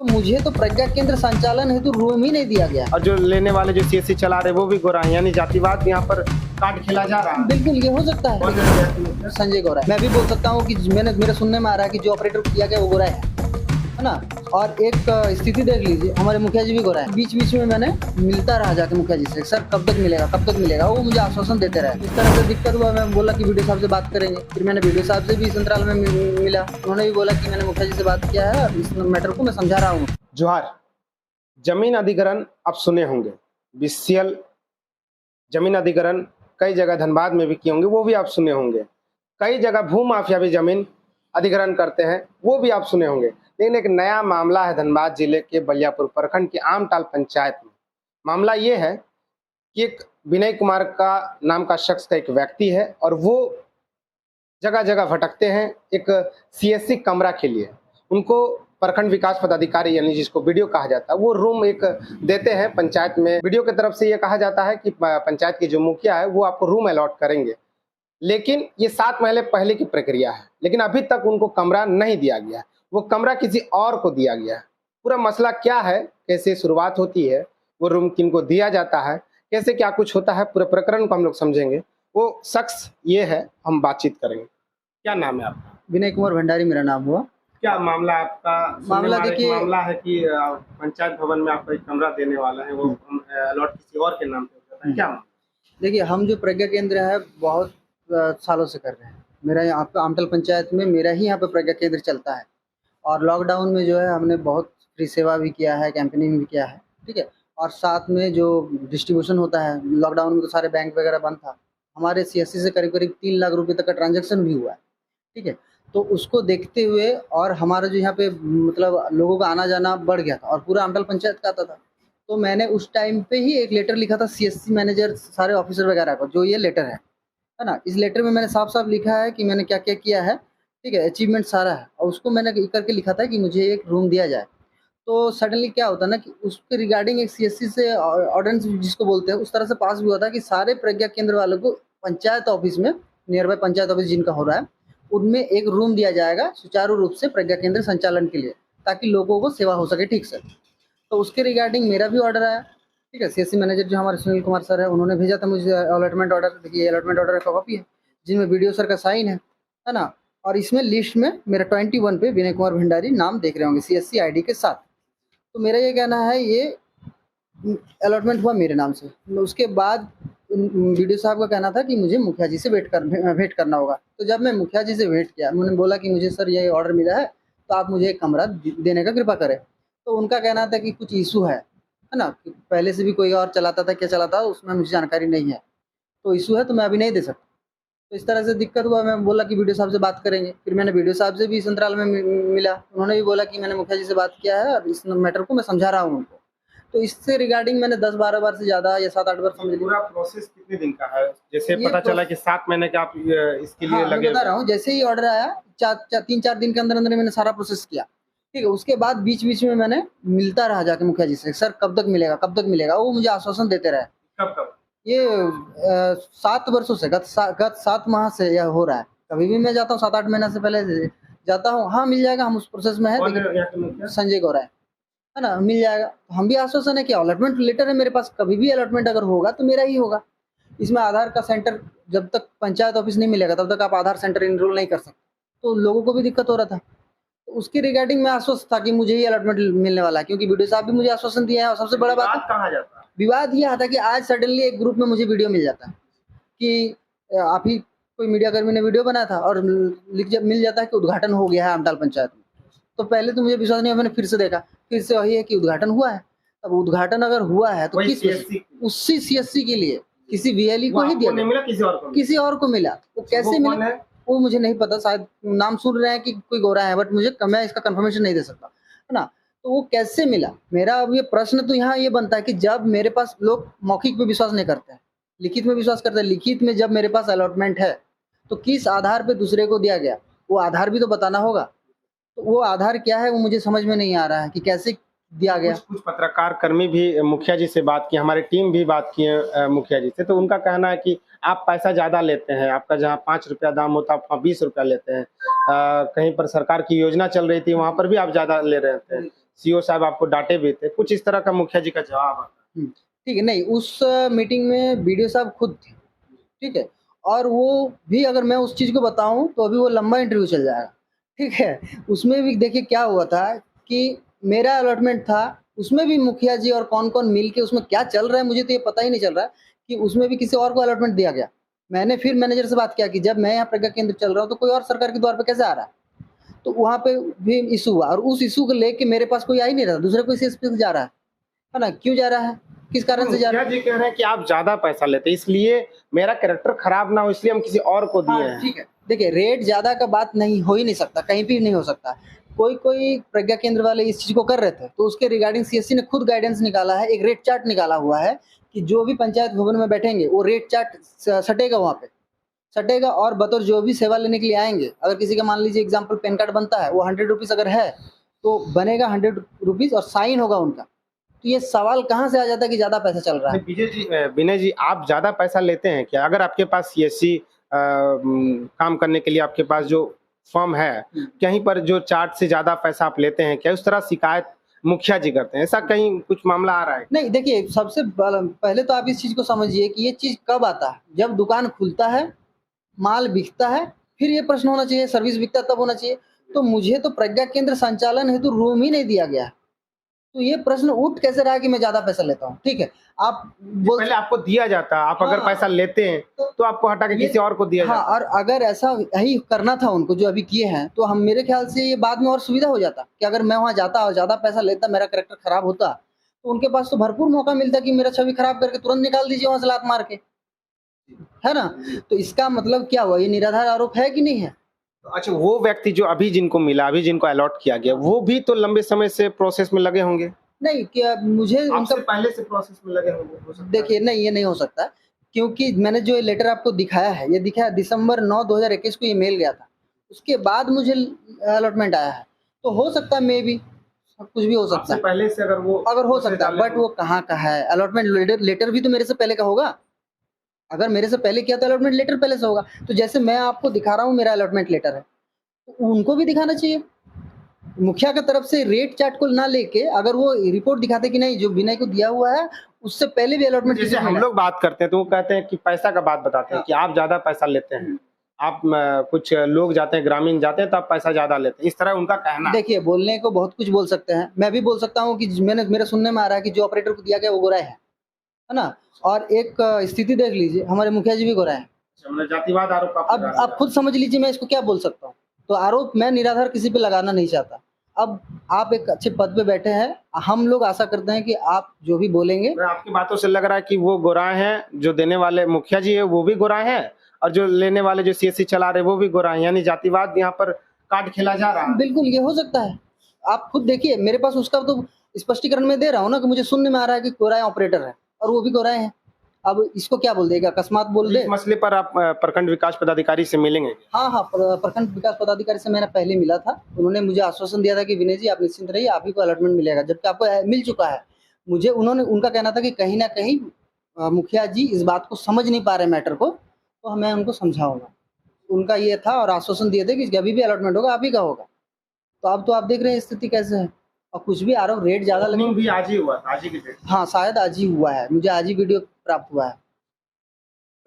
मुझे तो प्रज्ञा केंद्र संचालन हेतु रूम ही नहीं दिया गया। और जो लेने वाले जो सीएससी चला रहे वो भी गोरा है, यानी जातिवाद यहाँ पर काट खेला जा रहा है। बिल्कुल ये हो सकता है। संजय गौरा, मैं भी बोल सकता हूँ कि मेरे सुनने में आ रहा है कि जो ऑपरेटर किया गया वो गोरा है ना। और एक स्थिति देख लीजिए, हमारे मुखिया जी भी गोरा है। बीच बीच में मैंने मिलता रहा जाके मुखिया जी से, सर कब तक मिलेगा, वो मुझे आश्वासन देते रहे। इस तरह से दिक्कत हुआ, मैं बोला कि वीडियो साहब से बात करेंगे। फिर मैंने वीडियो साहब से भी इस अंतराल में मिला, उन्होंने भी बोला कि मैंने मुखिया जी से बात किया है और इस मैटर को मैं समझा रहा हूँ। जोहार। जमीन अधिग्रहण आप सुने होंगे, बीसीएल जमीन अधिग्रहण कई जगह धनबाद में भी किए होंगे, वो भी आप सुने होंगे। कई जगह भू माफिया भी जमीन अधिग्रहण करते हैं, वो भी आप सुने होंगे। लेकिन एक नया मामला है धनबाद जिले के बलियापुर प्रखंड की आमटाल पंचायत में। मामला ये है कि एक विनय कुमार का नाम का शख्स का एक व्यक्ति है और वो जगह जगह भटकते हैं एक सीएससी कमरा के लिए। उनको प्रखंड विकास पदाधिकारी यानी जिसको वीडियो कहा जाता है वो रूम एक देते हैं पंचायत में। वीडियो की तरफ से ये कहा जाता है कि पंचायत के जो मुखिया है वो आपको रूम अलॉट करेंगे, लेकिन ये 7 महीने पहले की प्रक्रिया है। लेकिन अभी तक उनको कमरा नहीं दिया गया, वो कमरा किसी और को दिया गया है। पूरा मसला क्या है, कैसे शुरुआत होती है, वो रूम किनको दिया जाता है, कैसे क्या कुछ होता है, पूरे प्रकरण को हम लोग समझेंगे। वो शख्स ये है, हम बातचीत करेंगे। क्या नाम है आपका? विनय कुमार भंडारी मेरा नाम हुआ। क्या मामला आपका? मामला देखिए, मामला है कि पंचायत भवन में आपको एक कमरा देने वाला है, वो अलॉट किसी और के नाम पे हो जाता है, क्या मामला? देखिए, हम जो प्रज्ञा केंद्र है बहुत सालों से कर रहे हैं। मेरा यहाँ पे आमटल पंचायत में मेरा ही यहाँ पे प्रज्ञा केंद्र चलता है। और लॉकडाउन में जो है हमने बहुत फ्री सेवा भी किया है, कैंपेनिंग भी किया है, ठीक है। और साथ में जो डिस्ट्रीब्यूशन होता है, लॉकडाउन में तो सारे बैंक वगैरह बंद था, हमारे सीएससी से करीब करीब 3 लाख रुपए तक का ट्रांजैक्शन भी हुआ है, ठीक है। तो उसको देखते हुए और हमारा जो यहाँ पे मतलब लोगों का आना जाना बढ़ गया था और पूरा आमटल पंचायत का आता था, तो मैंने उस टाइम पे ही एक लेटर लिखा था सीएससी मैनेजर सारे ऑफिसर वगैरह को, जो ये लेटर है ना। इस लेटर में मैंने साफ साफ लिखा है कि मैंने क्या क्या किया है, ठीक है, अचीवमेंट सारा है। और उसको मैंने करके लिखा था कि मुझे एक रूम दिया जाए। तो सडनली क्या होता है ना कि उसके रिगार्डिंग एक सीएससी से ऑर्डिनेंस जिसको बोलते हैं उस तरह से पास भी होता है कि सारे प्रज्ञा केंद्र वालों को पंचायत ऑफिस में, नियर बाय पंचायत ऑफिस जिनका हो रहा है, उनमें एक रूम दिया जाएगा सुचारू रूप से प्रज्ञा केंद्र संचालन के लिए, ताकि लोगों को सेवा हो सके ठीक से। तो उसके रिगार्डिंग मेरा भी ऑर्डर आया, ठीक है। सीएससी मैनेजर जो हमारे सुनील कुमार सर है, उन्होंने भेजा था मुझे अलॉटमेंट ऑर्डर। देखिए अलॉटमेंट ऑर्डर का कॉपी है जिनमें वीडियो सर का साइन है ना। और इसमें लिस्ट में मेरा 21 पे विनय कुमार भंडारी नाम देख रहे होंगे सीएससी आईडी के साथ। तो मेरा ये कहना है, ये अलॉटमेंट हुआ मेरे नाम से। उसके बाद वीडियो साहब का कहना था कि मुझे मुखिया जी से भेंट करना होगा। तो जब मैं मुखिया जी से भेंट किया, उन्होंने बोला कि मुझे सर ये ऑर्डर मिला है, तो आप मुझे एक कमरा देने का कृपा करें। तो उनका कहना था कि कुछ इशू है ना, पहले से भी कोई और चलाता था, क्या चलाता था उसमें मुझे जानकारी नहीं है, तो इशू है तो मैं अभी नहीं दे सकता। तो इस तरह से दिक्कत हुआ, मैं बोला कि वीडियो साहब से बात करेंगे। फिर मैंने वीडियो साहब से भी इस अंतराल में मिला, उन्होंने भी बोला कि मैंने मुखिया जी से बात किया है और इस मैटर को मैं समझा रहा हूँ उनको। तो इससे रिगार्डिंग मैंने 10-12 बार से ज़्यादा या 7-8 बार समझ लिया। पूरा प्रोसेस कितने दिन का है? जैसे पता चला कि 7 महीने के आप इसके लिए लगे। बता रहा हूँ, जैसे ही ऑर्डर आया 3-4 दिन के अंदर अंदर मैंने सारा प्रोसेस किया, ठीक है। उसके बाद बीच बीच में मैंने मिलता रहा जाके मुखिया जी से, सर कब तक मिलेगा, वो मुझे आश्वासन देते रहे। कब? ये 7 वर्षों से, गत 7 माह से यह हो रहा है। कभी भी मैं जाता हूँ 7-8 महीना से पहले जाता हूँ, हाँ मिल जाएगा, हम उस प्रोसेस में है। संजय गौरा है ना, मिल जाएगा। हम भी आश्वासन है कि अलॉटमेंट लेटर है मेरे पास, कभी भी अलॉटमेंट अगर होगा तो मेरा ही होगा। इसमें आधार का सेंटर, जब तक पंचायत ऑफिस नहीं मिलेगा तब तक आप आधार सेंटर इनरोल नहीं कर सकते, तो लोगों को भी दिक्कत हो रहा था। तो उसके रिगार्डिंग मैं आश्वस्त था कि मुझे ही अलॉटमेंट मिलने वाला है, क्योंकि वीडियो साहब भी मुझे आश्वासन दिया है। और सबसे बड़ा बात कहाँ जाता है, विवाद यह था कि आज सडनली एक ग्रुप में मुझे वीडियो मिल जाता है कि आप ही कोई मीडिया कर्मी ने वीडियो बनाया था और मिल जाता है कि उद्घाटन हो गया है आमटाल पंचायत में। तो पहले तो मुझे विश्वास नहीं, मैंने फिर से देखा, फिर से वही है कि उद्घाटन हुआ है। अब उद्घाटन अगर हुआ है तो उसी सीएससी के लिए किसी वीएलई को ही दिया, किसी और को मिला। वो कैसे मिला वो मुझे नहीं पता, शायद नाम सुन रहे हैं कि कोई गोरा है, बट मुझे मैं इसका कंफर्मेशन नहीं दे सकता, है ना। तो वो कैसे मिला, मेरा अब ये प्रश्न तो यहाँ ये बनता है कि जब मेरे पास लोग मौखिक पे विश्वास नहीं करते हैं, लिखित में विश्वास करते हैं। लिखित में जब मेरे पास अलॉटमेंट है तो किस आधार पे दूसरे को दिया गया, वो आधार भी तो बताना होगा। तो वो आधार क्या है वो मुझे समझ में नहीं आ रहा है कि कैसे दिया गया। कुछ पत्रकार कर्मी भी मुखिया जी से बात की, हमारी टीम भी बात की है मुखिया जी से, तो उनका कहना है कि आप पैसा ज्यादा लेते हैं, आपका जहाँ 5 रुपया दाम होता है आप 20 रुपया लेते हैं। कहीं पर सरकार की योजना चल रही थी वहां पर भी आप ज्यादा ले रहे थे, सीओ साहब आपको डांटे भी थे, कुछ इस तरह का मुखिया जी का जवाब आता ठीक है, नहीं उस मीटिंग में बीडीओ साहब खुद थे, ठीक है? और वो भी अगर मैं उस चीज़ को बताऊँ तो अभी वो लंबा इंटरव्यू चल जाएगा, ठीक है? उसमें भी देखिए क्या हुआ था कि मेरा अलॉटमेंट था, उसमें भी मुखिया जी और कौन-कौन मिल के उसमें क्या चल रहा है मुझे तो ये पता ही नहीं चल रहा है कि उसमें भी किसी और को अलॉटमेंट दिया गया। मैंने फिर मैनेजर से बात किया कि जब मैं यहाँ प्रज्ञा केंद्र चल रहा हूँ तो कोई और सरकार के द्वार पे कैसे आ रहा है? तो वहाँ पे भी इश्यू हुआ और उस इश्यू को लेके मेरे पास कोई आ ही नहीं रहा, दूसरे कोई सीएसपी से जा रहा है ना? क्यों जा रहा है? किस कारण से जा रहा मुखिया है? जी कह रहे हैं कि आप ज्यादा पैसा लेते हैं, इसलिए मेरा कैरेक्टर खराब ना हो इसलिए हम किसी और को दिए हाँ, हैं। ठीक है। देखिए रेट ज़्यादा का बात नहीं हो ही नहीं सकता, कहीं भी नहीं हो सकता। कोई प्रज्ञा केंद्र वाले इस चीज़ को कर रहे थे, तो उसके रिगार्डिंग सीएससी ने खुद गाइडेंस निकाला है, एक रेट चार्ट निकाला हुआ है कि जो भी पंचायत भवन में बैठेंगे, वो रेट चार्ट सटेगा वहाँ पे, सटेगा और बतौर जो भी सेवा लेने के लिए आएँगे, अगर किसी का मान लीजिए एग्ज़ाम्पल पैन कार्ड बनता है, वो 100 रुपीज़ अगर है, तो बनेगा 100 रुपीज़ और साइन होगा उनका। तो ये सवाल कहाँ से आ जाता है कि ज़्यादा पैसा चल रहा है? विनय जी आप ज्यादा पैसा लेते हैं क्या? अगर आपके पास सीएससी काम करने के लिए आपके पास जो फॉर्म है, कहीं पर जो चार्ट से ज्यादा पैसा आप लेते हैं, क्या उस तरह शिकायत मुखिया जी करते हैं? ऐसा कहीं कुछ मामला आ रहा है? नहीं देखिए, सबसे पहले तो आप इस चीज़ को समझिए कि ये चीज़ कब आता है? जब दुकान खुलता है, माल बिकता है, फिर ये प्रश्न होना चाहिए, सर्विस बिकता है तब होना चाहिए। तो मुझे तो प्रज्ञा केंद्र संचालन हेतु रूम ही नहीं दिया गया है। तो ये प्रश्न उठ कैसे रहा है कि मैं ज़्यादा पैसा लेता हूँ? ठीक है, आप बोल पहले आपको दिया जाता है, आप अगर हाँ। पैसा लेते हैं, तो आपको हटा के ये किसी और को दिया हाँ, जाता है। और अगर ऐसा यही करना था उनको जो अभी किए हैं, तो हम मेरे ख्याल से ये बाद में और सुविधा हो जाता कि अगर मैं वहाँ जाता और ज़्यादा पैसा लेता, मेरा कैरेक्टर खराब होता, तो उनके पास तो भरपूर मौका मिलता कि मेरा छवि खराब करके तुरंत निकाल दीजिए वहाँ से लात मार के, है ना? तो इसका मतलब क्या हुआ? ये निराधार आरोप है कि नहीं है? अच्छा, वो व्यक्ति जो अभी जिनको मिला, अभी जिनको अलॉट किया गया, वो भी तो लंबे समय से प्रोसेस में लगे होंगे? नहीं, क्या मुझे उनका आपसे पहले से प्रोसेस में लगे होंगे, हो सकता है। देखिए नहीं, ये नहीं हो सकता क्योंकि मैंने जो ये लेटर आपको दिखाया है, ये दिखाया दिसंबर 9 2021 को ये मेल गया था। उसके बाद मुझे अलॉटमेंट आया है, तो हो सकता है मेबी कुछ भी हो सकता आपसे है। पहले से अगर वो अगर हो प्रोसेस सकता है डाले बट वो कहाँ का है? अलॉटमेंट लेटर भी तो मेरे से पहले का होगा। अगर मेरे से पहले किया तो अलॉटमेंट लेटर पहले से होगा। तो जैसे मैं आपको दिखा रहा हूँ मेरा अलॉटमेंट लेटर है, तो उनको भी दिखाना चाहिए। मुखिया की तरफ से रेट चार्ट को ना लेके अगर वो रिपोर्ट दिखाते कि नहीं जो विनय को दिया हुआ है, उससे पहले भी अलॉटमेंट जैसे हम लोग बात करते हैं तो वो कहते हैं कि पैसा का बात बताते हैं कि आप ज्यादा पैसा लेते हैं, आप कुछ लोग जाते हैं ग्रामीण जाते हैं तो आप पैसा ज्यादा लेते हैं, इस तरह उनका कहना है। देखिए, बोलने को बहुत कुछ बोल सकते हैं। मैं भी बोल सकता हूँ कि मैंने मेरे सुनने में आ रहा है कि जो ऑपरेटर को दिया गया वो गोरा है ना? और एक स्थिति देख लीजिए, हमारे मुखिया जी भी गोरा हैं। मतलब जातिवाद आरोप आप अब लगा रहे आप खुद समझ लीजिए मैं इसको क्या बोल सकता हूँ। तो आरोप मैं निराधार किसी पे लगाना नहीं चाहता। अब आप एक अच्छे पद पे बैठे हैं, हम लोग आशा करते हैं कि आप जो भी बोलेंगे हैं। आपकी बातों से लग रहा है कि वो गोराए हैं, जो देने वाले मुखिया जी है वो भी गोराए हैं और जो लेने वाले जो सीएससी चला रहे वो भी गोराए हैं, यानी जातिवाद यहाँ पर कार्ड खेला जा रहा है। बिल्कुल ये हो सकता है। आप खुद देखिए मेरे पास उसका तो स्पष्टीकरण मैं दे रहा हूँ ना कि मुझे सुनने में आ रहा है कि गोराए ऑपरेटर है और वो भी गोराए हैं। अब इसको क्या बोल देगा? अकस्मात बोल दे? इस मसले पर आप प्रखंड विकास पदाधिकारी से मिलेंगे? हाँ, हाँ, प्रखंड विकास पदाधिकारी से मैंने पहले मिला था। उन्होंने मुझे आश्वासन दिया था कि विनय जी आप निश्चिंत रहिए, आप ही को अलॉटमेंट मिलेगा, जबकि आपको मिल चुका है। मुझे उनका कहना था कि कहीं न कहीं मुखिया जी इस बात को समझ नहीं पा रहे मैटर को, तो मैं उनको समझाऊँगा। उनका ये था और आश्वासन दिए थे कि अभी भी अलॉटमेंट होगा, आप ही का होगा। तो अब तो आप देख रहे हैं स्थिति कैसे है और कुछ भी आरोप रेट ज़्यादा लगे। भी आज ही हुआ था, आज ही की डेट। हाँ, शायद आज ही हुआ है। मुझे आज ही वीडियो प्राप्त हुआ है।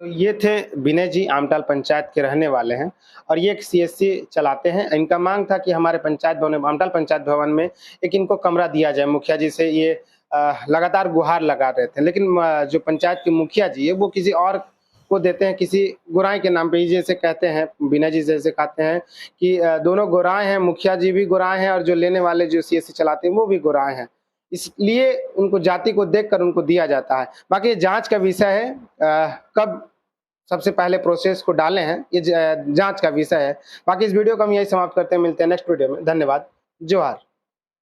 तो ये थे विनय जी, आमटाल पंचायत के रहने वाले हैं और ये एक सीएससी चलाते हैं। इनका मांग था कि हमारे पंचायत भवन आमटाल पंचायत भवन में एक इनको कमरा दिया जाए। मुखिया जी से ये लगातार गुहार लगा रहे थे, लेकिन जो पंचायत के मुखिया जी है वो किसी और को देते हैं, किसी गोराई के नाम पे। जैसे कहते हैं विनय जी जैसे कहते हैं कि दोनों गोराए हैं, मुखिया जी भी गोराए हैं और जो लेने वाले जो सीएससी चलाते हैं वो भी गोराए हैं, इसलिए उनको जाति को देखकर उनको दिया जाता है। बाकी ये जांच का विषय है, कब सबसे पहले प्रोसेस को डाले हैं ये जांच का विषय है। बाकी इस वीडियो को हम यही समाप्त करते हैं, मिलते हैं नेक्स्ट वीडियो में। धन्यवाद, जोहार।